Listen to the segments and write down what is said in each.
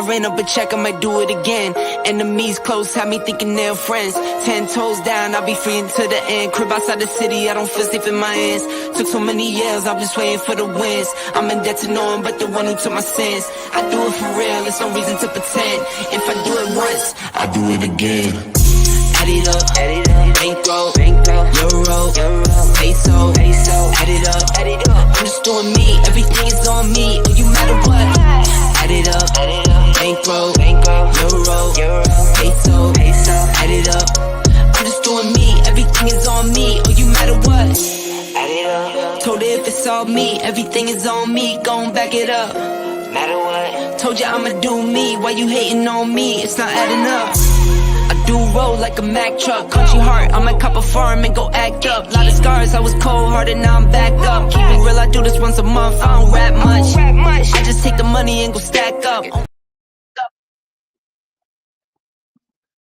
ran up a check, I might do it again. Enemies close, had me thinking they're friends. 10 toes down, I'll be free until the end. Crib outside the city, I don't feel safe in my hands. Took so many years, I'm just waiting for the wins. I'm in debt to no one but the one who took my sins. I do it for real, there's no reason to pretend. If I do it once, I do it again. Add it up, bankroll, euro, peso, add it up, I'm just doing me, everything is on me, oh, you matter what. Add it up, bankroll, euro, peso, add it up, I'm just doing me, everything is on me, oh, you matter what. Add it up, told her if it's all me, everything is on me, gon' back it up. Matter what, told you I'ma do me, why you hating on me, it's not adding up. I do roll like a Mack truck, country heart, I might cop a farm and go act up. Lot of scars, I was cold-hearted, now I'm back up. Keep it real, I do this once a month, I don't rap much. I just take the money and go stack up.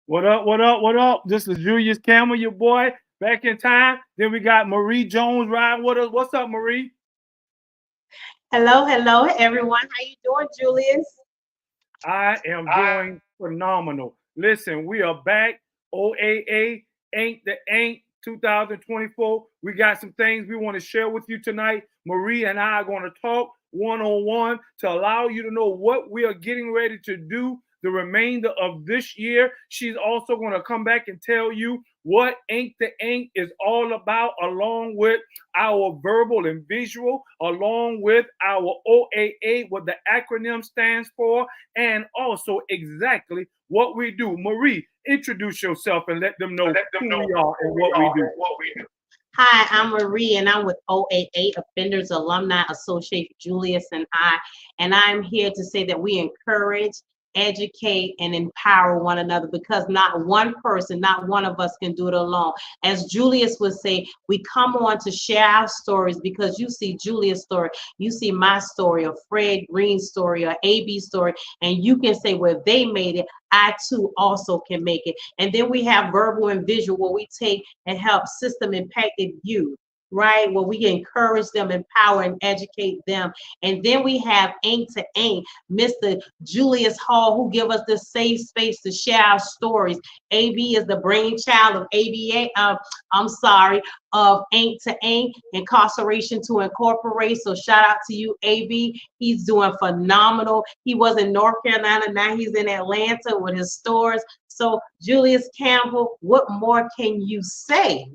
What up, what up, what up? This is Julius Campbell, your boy, back in time. Then we got Marie Jones riding with us. What's up, Marie? Hello, everyone. How you doing, Julius? I am doing phenomenal. Listen, we are back. OAA, Ain't the Ain't 2024. We got some things we want to share with you tonight. Marie and I are going to talk one-on-one to allow you to know what we are getting ready to do the remainder of this year. She's also going to come back and tell you what Ain't the Ain't is all about, along with our verbal and visual, along with our OAA, what the acronym stands for, and also exactly what we do. Marie, introduce yourself and let them know who we are and what we do. Hi, I'm Marie, and I'm with OAA, Offenders Alumni Association, Julius and I'm here to say that we encourage, educate, and empower one another, because not one person, not one of us can do it alone. As Julius would say, we come on to share our stories, because you see Julius' story, you see my story, or Fred Green's story, or AB's story, and you can say, well, they made it, I too also can make it. And then we have verbal and visual, where we take and help system impacted youth, right? Where we encourage them, empower, and educate them. And then we have Ain't to Ain't, Mr. Julius Hall, who give us this safe space to share our stories. AB is the brainchild of of Ain't to Ain't, Incarceration to Incorporate. So shout out to you, AB. He's doing phenomenal. He was in North Carolina, now he's in Atlanta with his stores. So Julius Campbell, what more can you say?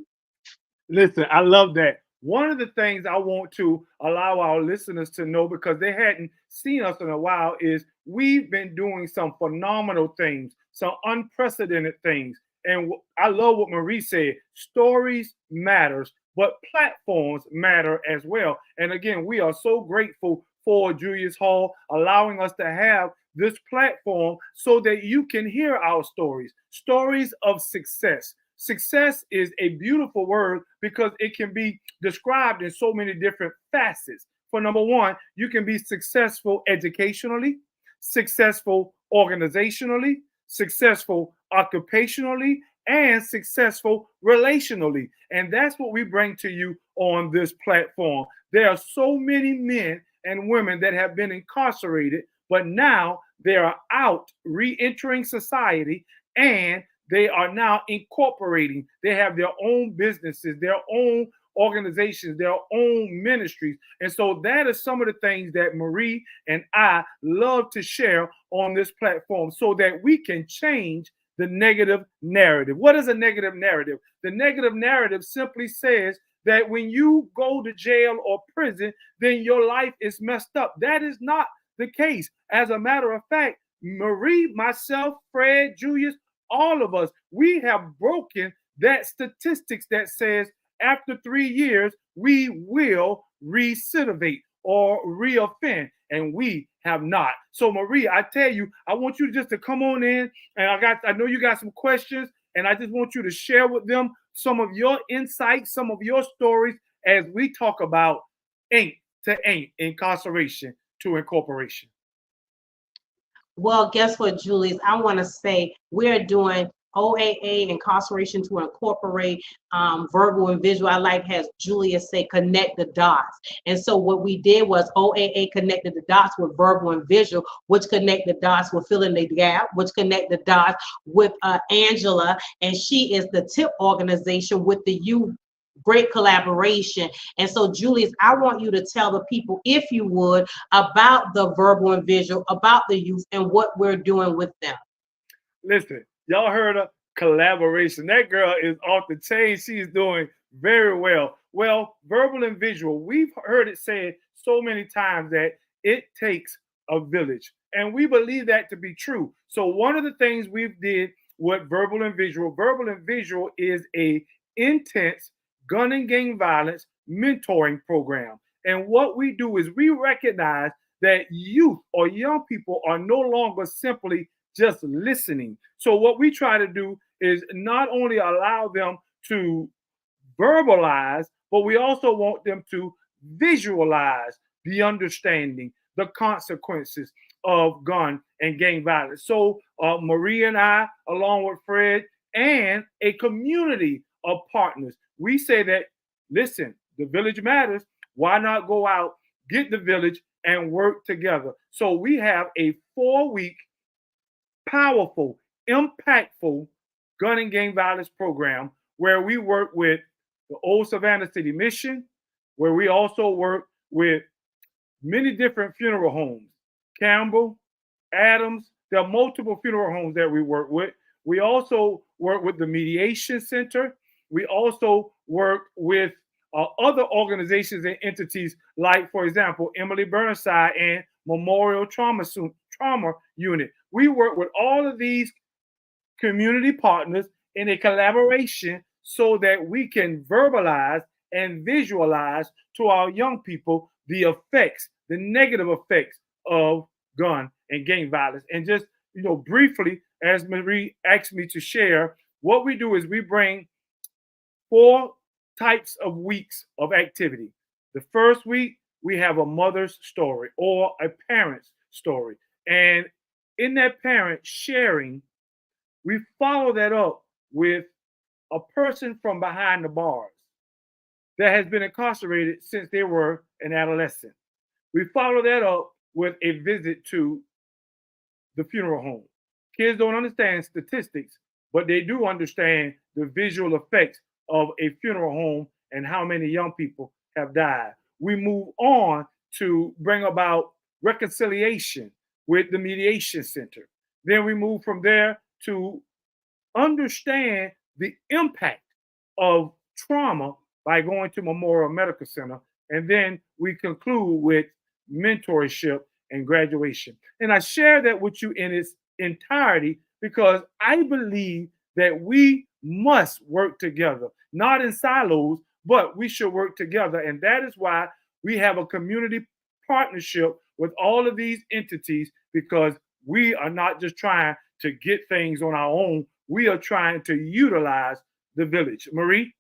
Listen, I love that. One of the things I want to allow our listeners to know, because they hadn't seen us in a while, is we've been doing some phenomenal things, some unprecedented things. And I love what Marie said. Stories matters, but platforms matter as well. And again, we are so grateful for Julius Hall allowing us to have this platform so that you can hear our stories of success. Success is a beautiful word because it can be described in so many different facets. For number one, you can be successful educationally, successful organizationally, successful occupationally, and successful relationally. And that's what we bring to you on this platform. There are so many men and women that have been incarcerated, but now they are out re-entering society, and they are now incorporating. They have their own businesses, their own organizations, their own ministries. And so that is some of the things that Marie and I love to share on this platform, so that we can change the negative narrative. What is a negative narrative? The negative narrative simply says that when you go to jail or prison, then your life is messed up. That is not the case. As a matter of fact, Marie, myself, Fred, Julius, all of us, we have broken that statistics that says after 3 years, we will recidivate or reoffend, and we have not. So Marie, I tell you, I want you just to come on in, and I know you got some questions, and I just want you to share with them some of your insights, some of your stories, as we talk about Ain't to Ain't, Incarceration to Incorporation. Well, guess what, Julius? I want to say we're doing OAA Incarceration to Incorporate Verbal and Visual. I like has Julius say connect the dots. And so what we did was OAA connected the dots with verbal and visual, which connect the dots with filling the gap, which connect the dots with Angela, and she is the tip organization with the youth. Great collaboration. And so, Julius, I want you to tell the people, if you would, about the verbal and visual, about the youth, and what we're doing with them. Listen, y'all heard of collaboration. That girl is off the chain. She's doing very well. Well, verbal and visual, we've heard it said so many times that it takes a village. And we believe that to be true. So one of the things we've did with verbal and visual is a intense gun and gang violence mentoring program. And what we do is we recognize that youth or young people are no longer simply just listening. So what we try to do is not only allow them to verbalize, but we also want them to visualize the understanding, the consequences of gun and gang violence. So Marie and I, along with Fred and a community of partners, we say that, listen, the village matters. Why not go out, get the village, and work together? So we have a 4-week, powerful, impactful gun and gang violence program where we work with the Old Savannah City Mission, where we also work with many different funeral homes, Campbell, Adams. There are multiple funeral homes that we work with. We also work with the Mediation Center. We also work with other organizations and entities like, for example, Emily Burnside and Memorial Trauma Unit. We work with all of these community partners in a collaboration so that we can verbalize and visualize to our young people the effects, the negative effects of gun and gang violence. And just, briefly, as Marie asked me to share, what we do is we bring 4 types of weeks of activity. The first week, we have a mother's story or a parent's story. And in that parent sharing, we follow that up with a person from behind the bars that has been incarcerated since they were an adolescent. We follow that up with a visit to the funeral home. Kids don't understand statistics, but they do understand the visual effects of a funeral home and how many young people have died. We move on to bring about reconciliation with the Mediation Center. Then we move from there to understand the impact of trauma by going to Memorial Medical Center. And then we conclude with mentorship and graduation. And I share that with you in its entirety because I believe that we must work together, not in silos, but we should work together. And that is why we have a community partnership with all of these entities, because we are not just trying to get things on our own. We are trying to utilize the village. Marie?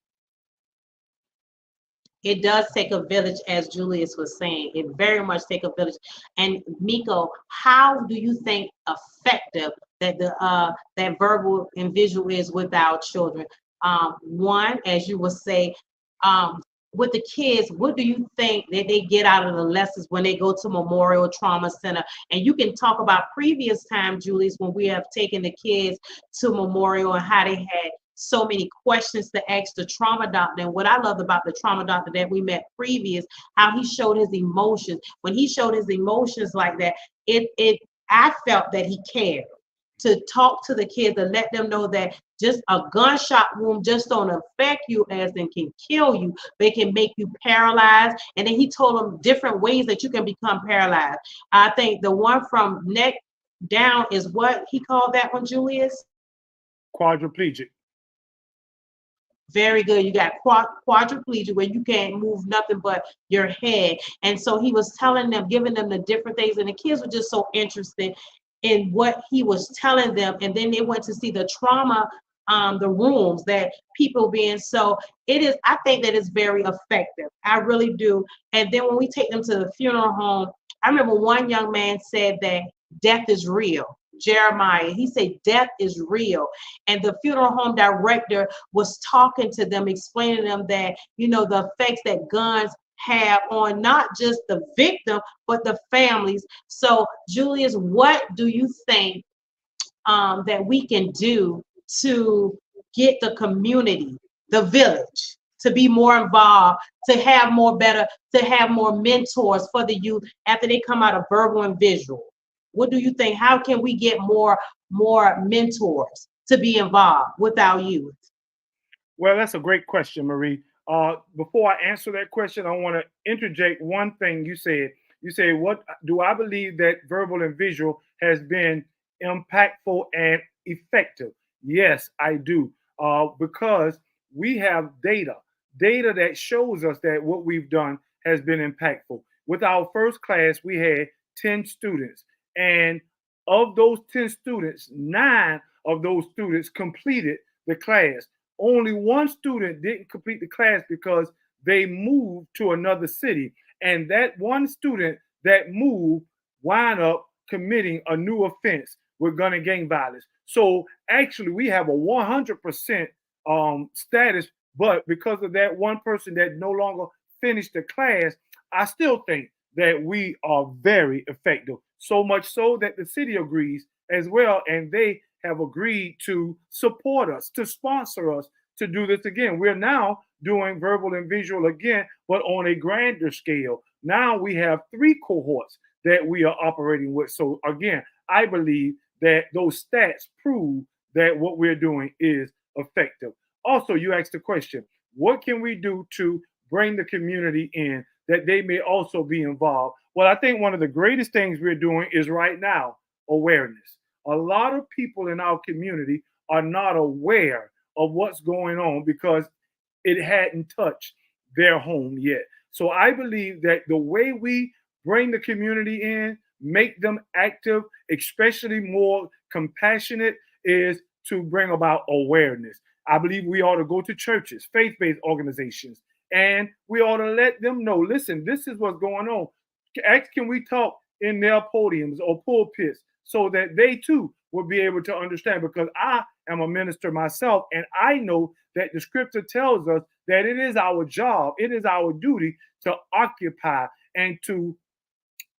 It does take a village, as Julius was saying. It very much take a village. And Miko, how do you think effective that that verbal and visual is with our children? One, as you would say, with the kids, what do you think that they get out of the lessons when they go to Memorial Trauma Center? And you can talk about previous time, Julius, when we have taken the kids to Memorial and how they had so many questions to ask the trauma doctor. And what I loved about the trauma doctor that we met previous, how he showed his emotions. When he showed his emotions like that, I felt that he cared to talk to the kids and let them know that just a gunshot wound just don't affect you as in can kill you, but it can make you paralyzed. And then he told them different ways that you can become paralyzed. I think the one from neck down is what he called that one, Julius? Quadriplegic. Very good. You got quadriplegia where you can't move nothing but your head. And so he was telling them, giving them the different things. And the kids were just so interested in what he was telling them. And then they went to see the trauma, the rooms that people being. So it is, I think that it's very effective. I really do. And then when we take them to the funeral home, I remember one young man said that death is real. Jeremiah. He said death is real. And the funeral home director was talking to them, explaining to them that, the effects that guns have on not just the victim, but the families. So, Julius, what do you think that we can do to get the community, the village, to be more involved, to have more mentors for the youth after they come out of verbal and visual? What do you think? How can we get more mentors to be involved with our youth? Well, that's a great question, Marie. Before I answer that question, I want to interject one thing you said. You said, what do I believe that verbal and visual has been impactful and effective? Yes, I do. Because we have data that shows us that what we've done has been impactful. With our first class, we had 10 students. And of those 10 students, 9 of those students completed the class. Only one student didn't complete the class because they moved to another city. And that one student that moved wound up committing a new offense with gun and gang violence. So actually, we have a 100% status, but because of that one person that no longer finished the class, I still think that we are very effective. So much so that the city agrees as well, and they have agreed to support us, to sponsor us to do this again. We're now doing verbal and visual again, but on a grander scale. Now we have 3 cohorts that we are operating with. So again, I believe that those stats prove that what we're doing is effective. Also, you asked the question, what can we do to bring the community in that they may also be involved? Well, I think one of the greatest things we're doing is right now awareness. A lot of people in our community are not aware of what's going on because it hadn't touched their home yet. So I believe that the way we bring the community in, make them active, especially more compassionate, is to bring about awareness. I believe we ought to go to churches, faith-based organizations, and we ought to let them know, listen, this is what's going on. Can we talk in their podiums or pulpits so that they too will be able to understand? Because I am a minister myself, and I know that the scripture tells us that it is our job, it is our duty to occupy and to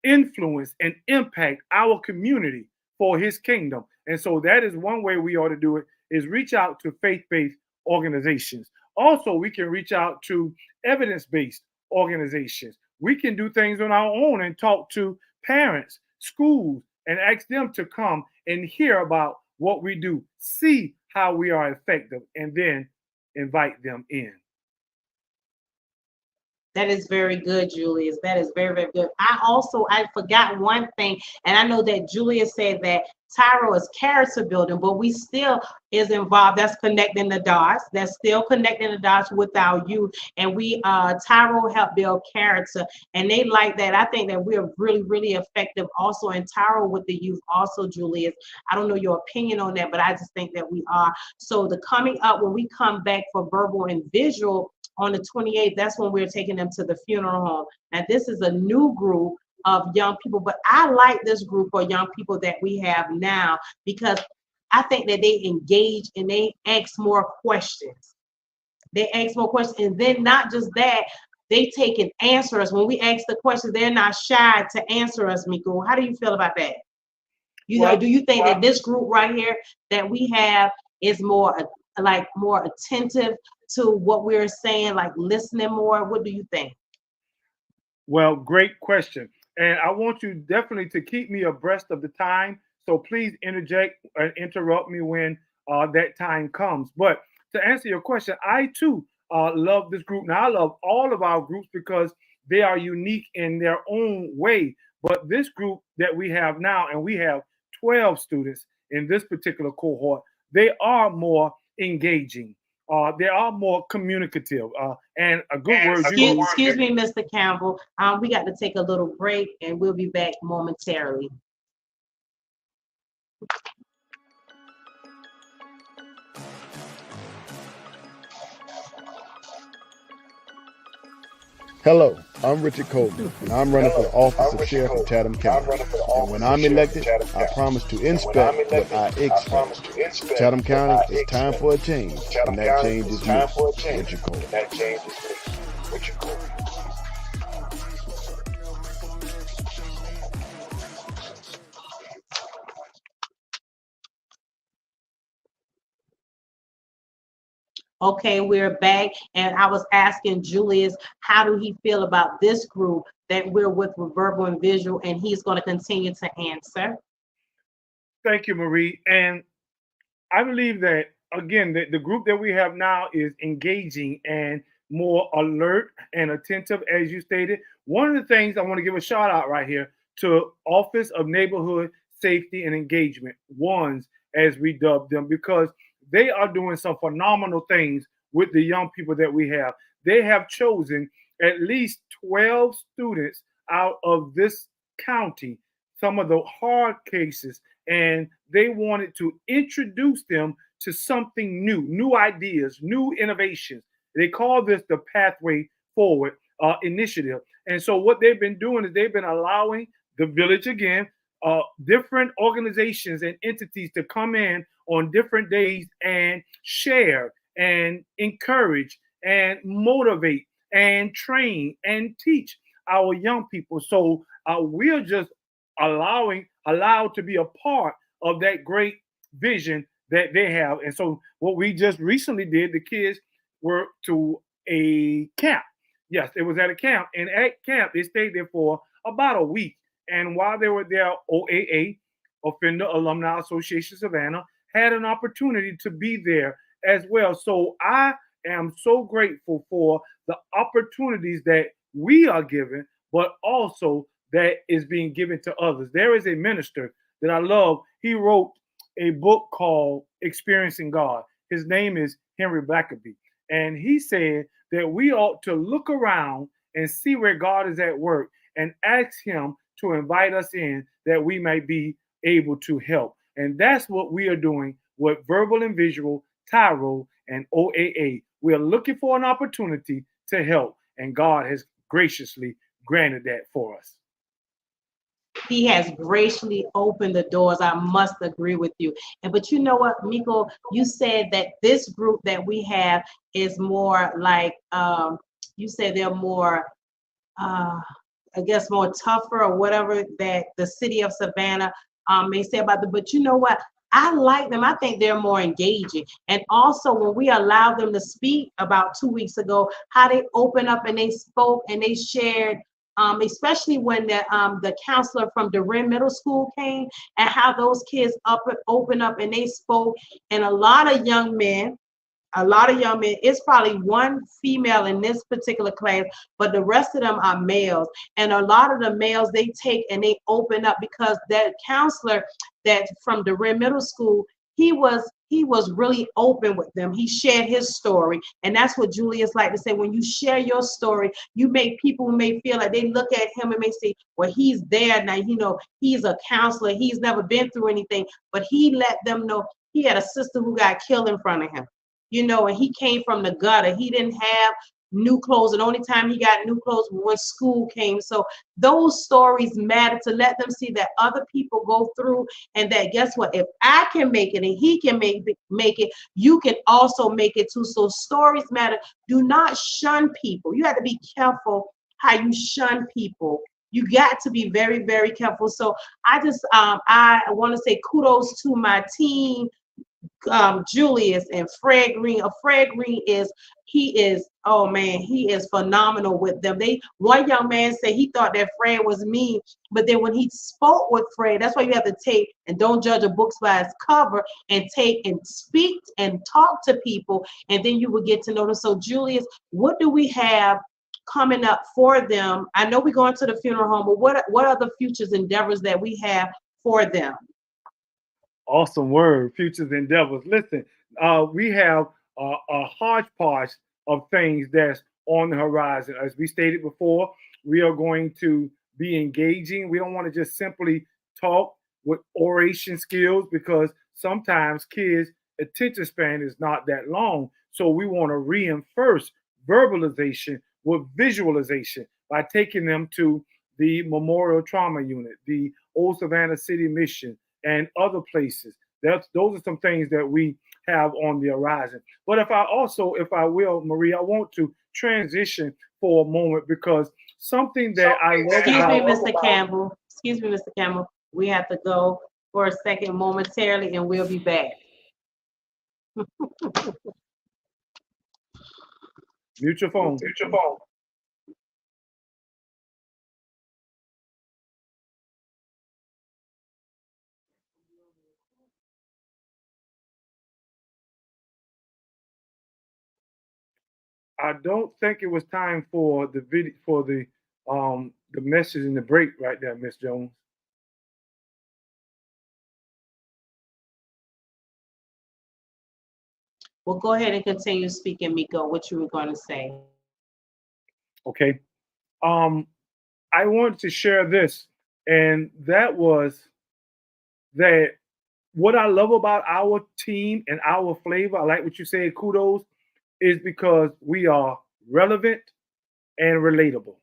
influence and impact our community for his kingdom. And so that is one way we ought to do it, is reach out to faith-based organizations. Also, we can reach out to evidence-based organizations. We can do things on our own and talk to parents, schools, and ask them to come and hear about what we do, see how we are effective, and then invite them in. That is very good, Julius. That is very, very good. I forgot one thing, and I know that Julius said that Tyro is character building, but we still is involved. That's connecting the dots. That's still connecting the dots with our youth. And we, Tyro help build character, and they like that. I think that we're really, really effective also in Tyro with the youth also, Julius. I don't know your opinion on that, but I just think that we are. So the coming up, when we come back for verbal and visual, on the 28th, that's when we're taking them to the funeral home. And this is a new group of young people, but I like this group of young people that we have now because I think that they engage and they ask more questions. They ask more questions, and then not just that, they take and answer us. When we ask the questions, they're not shy to answer us, Miko. How do you feel about that? Do you think that this group right here that we have is more attentive to what we're saying, like listening more? What do you think? Well, great question. And I want you definitely to keep me abreast of the time. So please interject and interrupt me when that time comes. But to answer your question, I too love this group. Now, I love all of our groups because they are unique in their own way. But this group that we have now, and we have 12 students in this particular cohort, they are more engaging. They are more communicative. And a good word. Excuse me, Mr. Campbell. We got to take a little break, and we'll be back momentarily. Hello, I'm Richard Coleman, and I'm running for the office of Sheriff of Chatham County. And when I'm elected, I promise to inspect what I expect. Chatham County, it's time for a change, and that change is me, Richard Coleman. Okay, we're back, and I was asking Julius, how do he feel about this group that we're with verbal and visual, and he's going to continue to answer. Thank you, Marie. And I believe that, again, the group that we have now is engaging and more alert and attentive, as you stated. One of the things I want to give a shout out right here to Office of Neighborhood Safety and Engagement, ONES, as we dub them, because they are doing some phenomenal things with the young people that we have. They have chosen at least 12 students out of this county, some of the hard cases, and they wanted to introduce them to something new, new ideas, new innovations. They call this the Pathway Forward initiative. And so what they've been doing is they've been allowing the village, again, different organizations and entities to come in on different days and share and encourage and motivate and train and teach our young people. So we're just allowed to be a part of that great vision that they have. And so what we just recently did, the kids were to a camp. Yes, it was at a camp. And at camp, they stayed there for about a week. And while they were there, OAA, Offender Alumni Association Savannah, had an opportunity to be there as well. So I am so grateful for the opportunities that we are given, but also that is being given to others. There is a minister that I love. He wrote a book called Experiencing God. His name is Henry Blackaby. And he said that we ought to look around and see where God is at work and ask him to invite us in that we might be able to help. And that's what we are doing with Verbal and Visual, Tyro, and OAA. We are looking for an opportunity to help, and God has graciously granted that for us. He has graciously opened the doors. I must agree with you. But you know what, Miko, you said that this group that we have is more like, you said they're more, I guess, more tougher or whatever that the city of Savannah may say about them. But you know what? I like them. I think they're more engaging. And also when we allowed them to speak about 2 weeks ago, how they opened up and they spoke and they shared, especially when the counselor from Durham Middle School came, and how those kids opened up and they spoke. And a lot of young men, it's probably one female in this particular class, but the rest of them are males. And a lot of the males, they take and they open up, because that counselor that from the Durham Middle School, he was really open with them. He shared his story. And that's what Julius like to say, when you share your story, you make people who may feel like they look at him and may say, well, he's there now, he's a counselor, he's never been through anything, but he let them know he had a sister who got killed in front of him. And he came from the gutter. He didn't have new clothes. And the only time he got new clothes was when school came. So those stories matter, to let them see that other people go through, and that, guess what? If I can make it and he can make it, you can also make it too. So stories matter. Do not shun people. You have to be careful how you shun people. You got to be very, very careful. So I want to say kudos to my team, Julius and Fred Green. Fred Green is phenomenal with them. One young man said he thought that Fred was mean, but then when he spoke with Fred, that's why you have to take and don't judge a book by its cover, and take and speak and talk to people, and then you will get to know them. So Julius, what do we have coming up for them? I know we're going to the funeral home, but what are the futures endeavors that we have for them? Awesome word, futures endeavors. Listen, we have a hodgepodge of things that's on the horizon. As we stated before, we are going to be engaging. We don't want to just simply talk with oration skills, because sometimes kids' attention span is not that long. So we want to reinforce verbalization with visualization. by taking them to the Memorial Trauma Unit, the Old Savannah City Mission, and other places. Those are some things that we have on the horizon. But if I will, Marie, I want to transition for a moment because something that I love Excuse me, about Mr. Campbell. Excuse me, Mr. Campbell. We have to go for a second momentarily, and we'll be back. mute your phone. I don't think it was time for the video for the message in the break right there, Miss Jones. Well, go ahead and continue speaking, Miko, what you were going to say. Okay. I wanted to share this, and that was that what I love about our team and our flavor, I like what you said, kudos, is because we are relevant and relatable.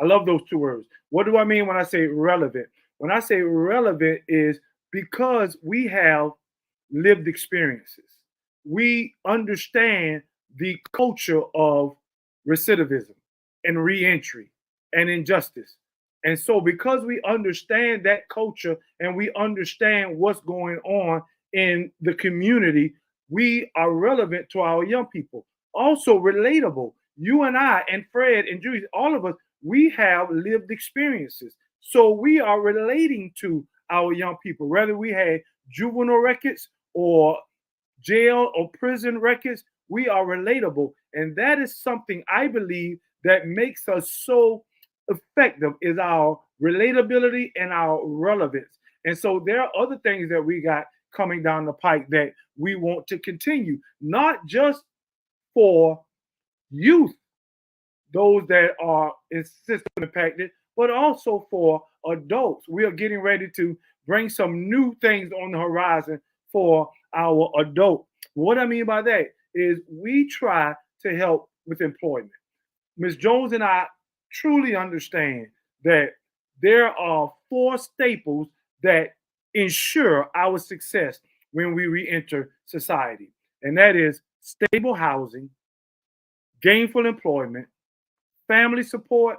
I love those two words. What do I mean when I say relevant? When I say relevant is because we have lived experiences. We understand the culture of recidivism and reentry and injustice. And so, because we understand that culture and we understand what's going on in the community, we are relevant to our young people. Also, relatable. You and I and Fred and Judy, all of us, we have lived experiences. So, we are relating to our young people, whether we had juvenile records or jail or prison records, we are relatable. And that is something I believe that makes us so effective is our relatability and our relevance. And so there are other things that we got coming down the pike that we want to continue, not just for youth, those that are system impacted, but also for adults. We are getting ready to bring some new things on the horizon for our adult. What I mean by that is we try to help with employment. Ms. Jones and I truly understand that there are 4 staples that ensure our success when we re-enter society. And that is stable housing, gainful employment, family support,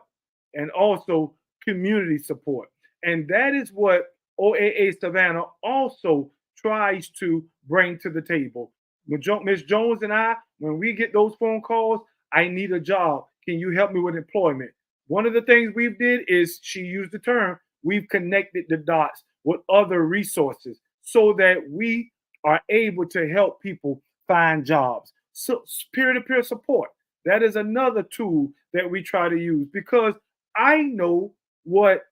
and also community support. And that is what OAA Savannah also tries to bring to the table. Ms. Jones and I, when we get those phone calls, I need a job. Can you help me with employment? One of the things we've did is she used the term, we've connected the dots with other resources so that we are able to help people find jobs. So peer-to-peer support, that is another tool that we try to use because I know what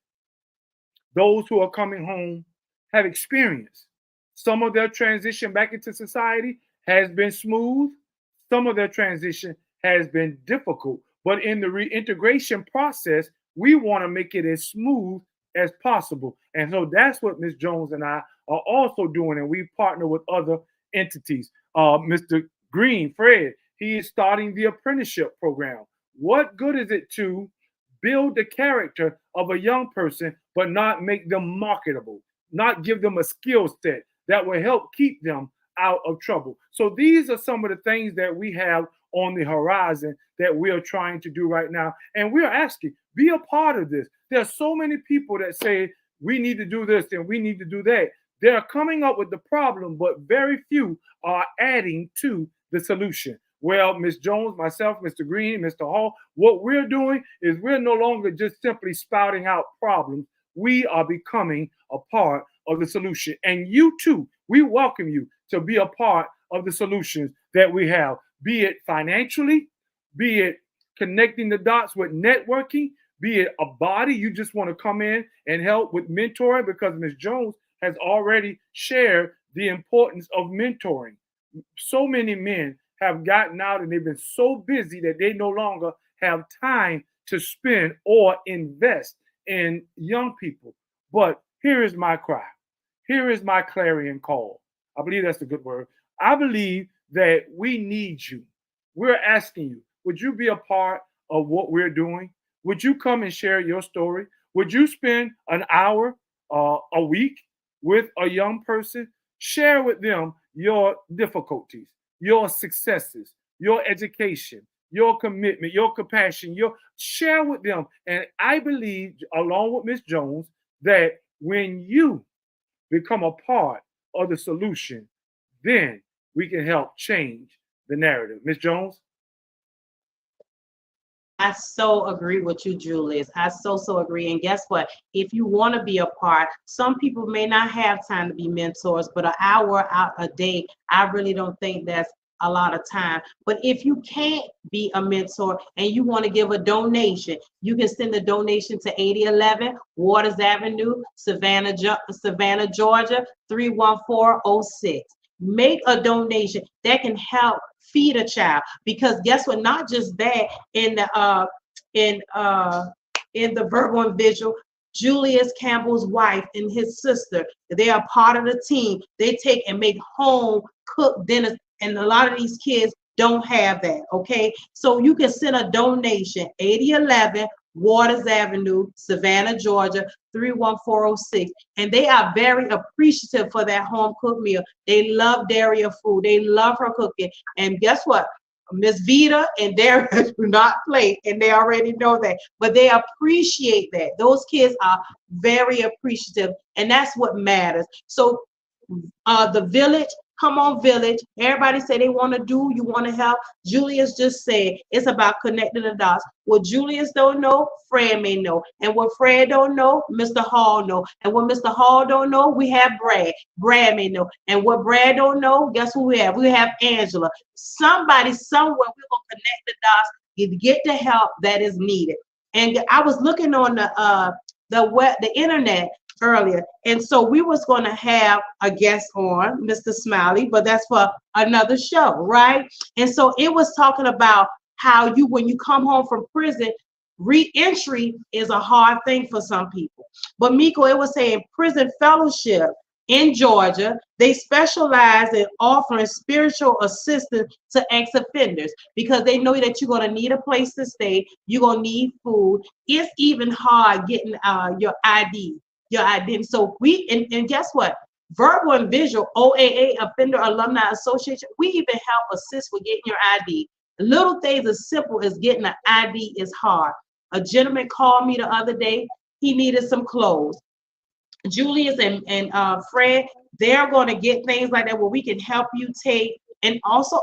those who are coming home have experienced. Some of their transition back into society has been smooth. Some of their transition has been difficult. But in the reintegration process, we want to make it as smooth as possible. And so that's what Ms. Jones and I are also doing. And we partner with other entities. Mr. Green, Fred, he is starting the apprenticeship program. What good is it to build the character of a young person, but not make them marketable, not give them a skill set that will help keep them out of trouble? So these are some of the things that we have on the horizon that we are trying to do right now. And we are asking, be a part of this. There are so many people that say, we need to do this and we need to do that. They're coming up with the problem, but very few are adding to the solution. Well, Ms. Jones, myself, Mr. Green, Mr. Hall, what we're doing is we're no longer just simply spouting out problems. We are becoming a part of the solution. And you too, we welcome you to be a part of the solutions that we have, be it financially, be it connecting the dots with networking, be it a body you just want to come in and help with mentoring, because Ms. Jones has already shared the importance of mentoring. So many men have gotten out and they've been so busy that they no longer have time to spend or invest in young people. But here is my cry. Here is my clarion call. I believe that's a good word. I believe that we need you. We're asking you, would you be a part of what we're doing? Would you come and share your story? Would you spend an hour a week with a young person? Share with them your difficulties, your successes, your education, your commitment, your compassion, your share with them. And I believe, along with Miss Jones, that when you become a part of the solution, then we can help change the narrative. Miss Jones? I so agree with you, Julius. I so agree. And guess what? If you want to be a part, some people may not have time to be mentors, but an hour out a day, I really don't think that's a lot of time. But if you can't be a mentor and you want to give a donation, you can send a donation to 8011 Waters Avenue, Savannah, Georgia, 31406. Make a donation that can help feed a child, because guess what? Not just that, in the verbal and visual, Julius Campbell's wife and his sister, they are part of the team. They take and make home cooked dinners, and a lot of these kids don't have that. Okay, so you can send a donation, 8011 Waters Avenue, Savannah, Georgia, 31406. And they are very appreciative for that home cooked meal. They love Daria food. They love her cooking. And guess what? Miss Vita and Daria do not play, and they already know that. But they appreciate that. Those kids are very appreciative, and that's what matters. So the village, come on, village. Everybody say they want to do, you want to help. Julius just said it's about connecting the dots. What Julius don't know, Fred may know. And what Fred don't know, Mr. Hall know. And what Mr. Hall don't know, we have Brad. Brad may know. And what Brad don't know, guess who we have? We have Angela. Somebody somewhere, we're going to connect the dots, get the help that is needed. And I was looking on the internet earlier, and so we was going to have a guest on, Mr. Smiley, but that's for another show, right? And so it was talking about how when you come home from prison, re-entry is a hard thing for some people. But Miko, it was saying prison fellowship in Georgia, they specialize in offering spiritual assistance to ex-offenders, because they know that you're going to need a place to stay, you're going to need food. It's even hard getting your ID. So and guess what? Verbal and visual, OAA, Offender Alumni Association, we even help assist with getting your ID. Little things as simple as getting an ID is hard. A gentleman called me the other day. He needed some clothes. Julius and Fred, they're going to get things like that where we can help you take, and also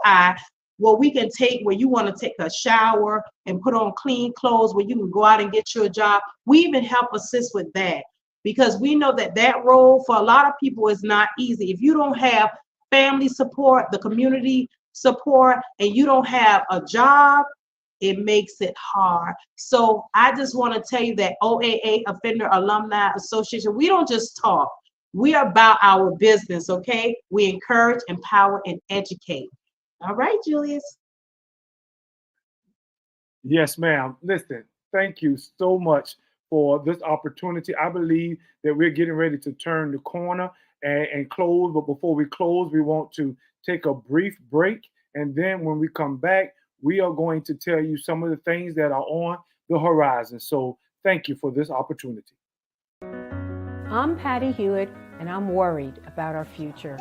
we can take where you want to take a shower and put on clean clothes, where you can go out and get you a job. We even help assist with that, because we know that role for a lot of people is not easy. If you don't have family support, the community support, and you don't have a job, it makes it hard. So I just want to tell you that OAA, Offender Alumni Association, we don't just talk. We are about our business, okay? We encourage, empower, and educate. All right, Julius. Yes, ma'am. Listen, thank you so much for this opportunity. I believe that we're getting ready to turn the corner and close. But before we close, we want to take a brief break. And then when we come back, we are going to tell you some of the things that are on the horizon. So thank you for this opportunity. I'm Patty Hewitt, and I'm worried about our future.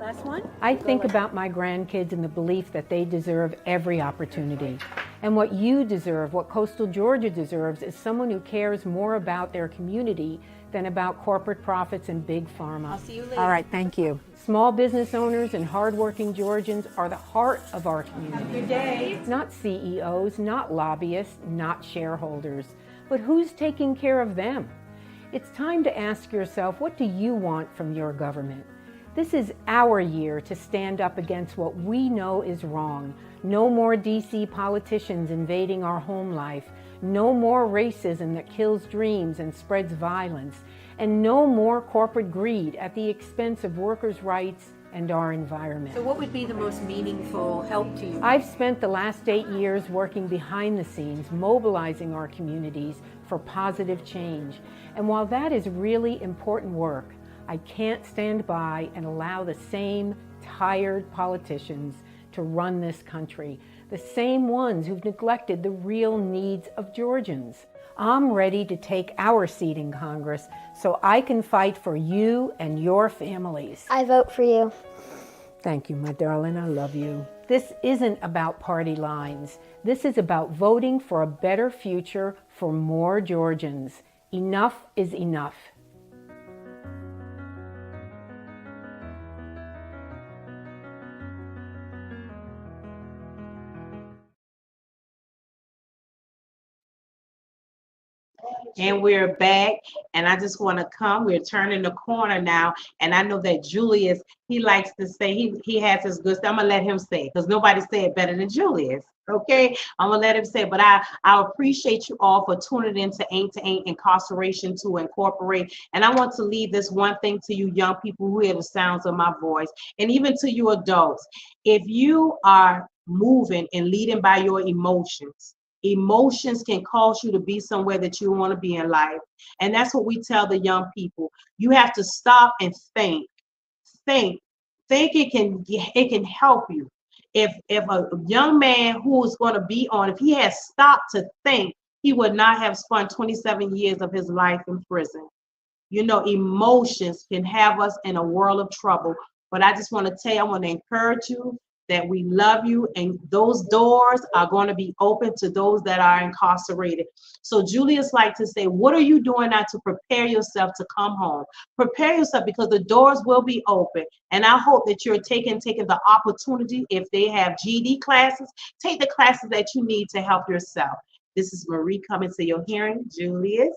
Last one. I think about my grandkids and the belief that they deserve every opportunity. And what you deserve, what Coastal Georgia deserves, is someone who cares more about their community than about corporate profits and big pharma. I'll see you later. All right, thank you. Small business owners and hardworking Georgians are the heart of our community. Have a good day. Not CEOs, not lobbyists, not shareholders, but who's taking care of them? It's time to ask yourself, what do you want from your government? This is our year to stand up against what we know is wrong. No more DC politicians invading our home life. No more racism that kills dreams and spreads violence. And no more corporate greed at the expense of workers' rights and our environment. So what would be the most meaningful help to you? I've spent the last 8 years working behind the scenes, mobilizing our communities for positive change. And while that is really important work, I can't stand by and allow the same tired politicians to run this country, the same ones who've neglected the real needs of Georgians. I'm ready to take our seat in Congress so I can fight for you and your families. I vote for you. Thank you, my darling. I love you. This isn't about party lines. This is about voting for a better future for more Georgians. Enough is enough. And we're back, and I just want to come. We're turning the corner now, and I know that Julius, he likes to say, he has his good stuff. I'm gonna let him say it because nobody said it better than Julius. Okay, I'm gonna let him say it, but I appreciate you all for tuning in to Ain't Incarceration to Incorporate. And I want to leave this one thing to you young people who hear the sounds of my voice, and even to you adults. If you are moving and leading by your emotions, emotions can cause you to be somewhere that you want to be in life. And that's what we tell the young people. You have to stop and think. Think it can help you. If a young man who is going to be on, if he has stopped to think, he would not have spent 27 years of his life in prison. You know, emotions can have us in a world of trouble. But I just want to tell you, I want to encourage you that we love you, and those doors are going to be open to those that are incarcerated. So Julius like to say, what are you doing now to prepare yourself to come home? Prepare yourself, because the doors will be open. And I hope that you're taking the opportunity. If they have GD classes, take the classes that you need to help yourself. This is Marie coming to your hearing. Julius.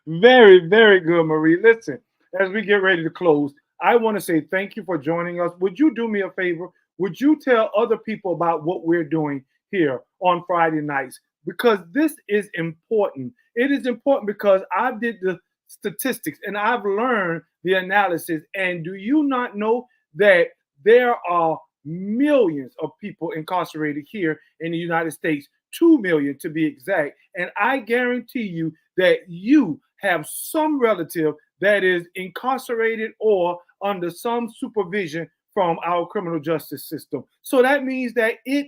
Very, very good, Marie. Listen, as we get ready to close, I want to say thank you for joining us. Would you do me a favor? Would you tell other people about what we're doing here on Friday nights? Because this is important. It is important because I did the statistics and I've learned the analysis. And do you not know that there are millions of people incarcerated here in the United States, 2 million to be exact. And I guarantee you that you have some relative that is incarcerated or under some supervision from our criminal justice system. So that means that it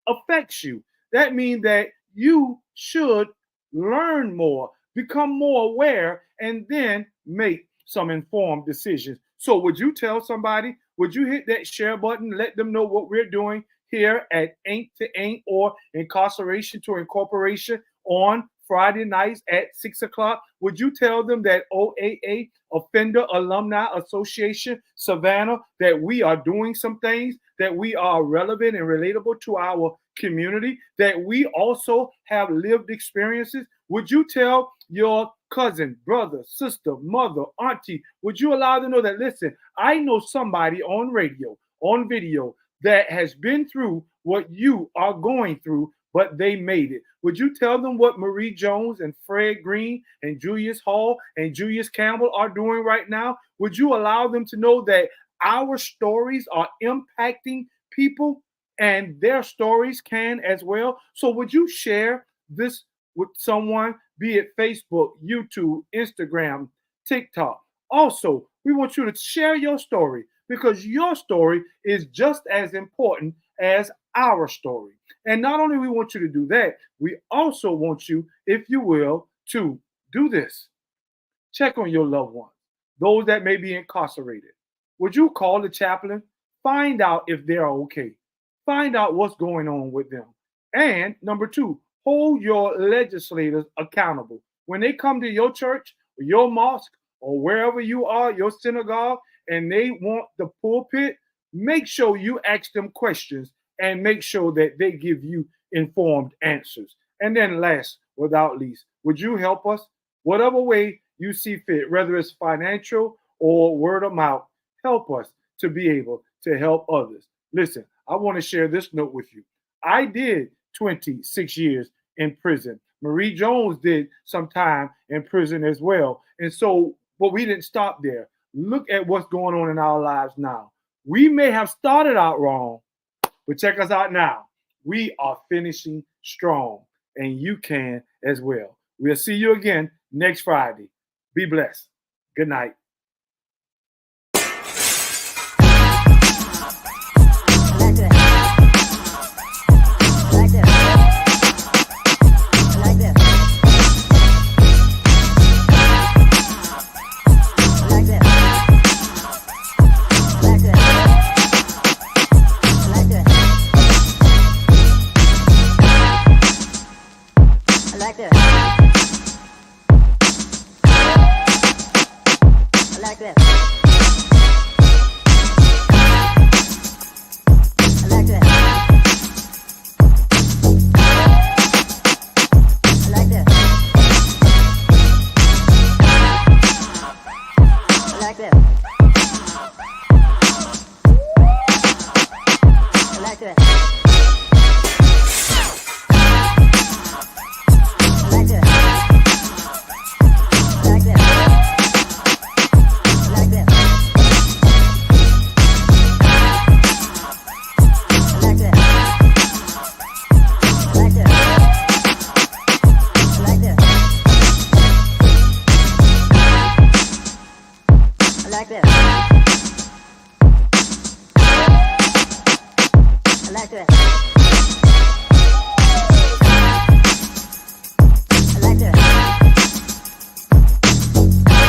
affects you. That means that you should learn more, become more aware, and then make some informed decisions. So would you tell somebody? Would you hit that share button, let them know what we're doing here at Ain't to Ain't or Incarceration to Incorporation on Friday nights at 6 o'clock? Would you tell them that OAA, Offender Alumni Association, Savannah, that we are doing some things, that we are relevant and relatable to our community, that we also have lived experiences? Would you tell your cousin, brother, sister, mother, auntie, would you allow them to know that, listen, I know somebody on radio, on video, that has been through what you are going through, but they made it? Would you tell them what Marie Jones and Fred Green and Julius Hall and Julius Campbell are doing right now? Would you allow them to know that our stories are impacting people and their stories can as well? So would you share this with someone, be it Facebook, YouTube, Instagram, TikTok? Also, we want you to share your story, because your story is just as important as our story. And not only we want you to do that, we also want you, if you will, to do this. Check on your loved ones, those that may be incarcerated. Would you call the chaplain? Find out if they're okay. Find out what's going on with them. And number two, hold your legislators accountable. When they come to your church, or your mosque, or wherever you are, your synagogue, and they want the pulpit, make sure you ask them questions and make sure that they give you informed answers. And then last, without least, would you help us? Whatever way you see fit, whether it's financial or word of mouth, help us to be able to help others. Listen, I want to share this note with you. I did 26 years in prison. Marie Jones did some time in prison as well. And so, but we didn't stop there. Look at what's going on in our lives now. We may have started out wrong, but check us out now. We are finishing strong, and you can as well. We'll see you again next Friday. Be blessed. Good night. like this. Like this. Like this. Like this. Like this. Like this. Like this. Like this. Like this.